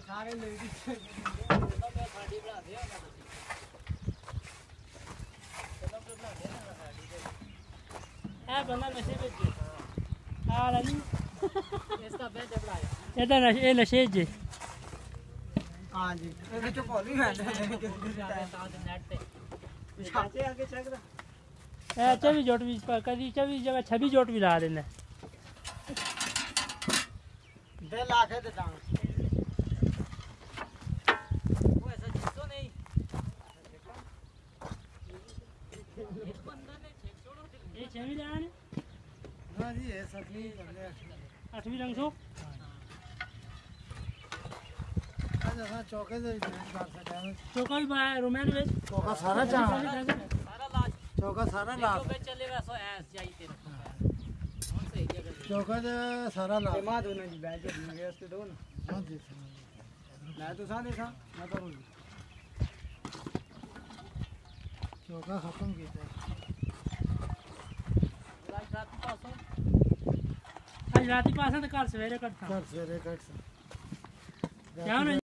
सारे लेडीज है बंदा नशे में जी हां अली इसका बेड बनाया ये तो नशे जी हां जी ये तो कॉल ही है नेट पे आगे आगे चेक कर ए 24 जोट भी कभी 24 जगह 26 जोट भी ला देना दे लाख है दाम वो ऐसा जिसको नहीं इस बंदा ने चेक छोड़ो ये 6 भी लाने हां जी ये सभी बंदे 8वीं रंग सो अच्छा चौके से बात कर चौका भी बाहर रोमैन में चौका सारा चाह सारा लाज चौका सारा लाख पे चलेगा सो ऐस जाई तेरे चौका तो सारा लाख मां दोनों जी बैठ गए इसके दो ना हां जी मैं तो सा देखा मैं तो चौका खत्म किया आज रात ही पास है तो कल सवेरे कट सवेरे कट क्या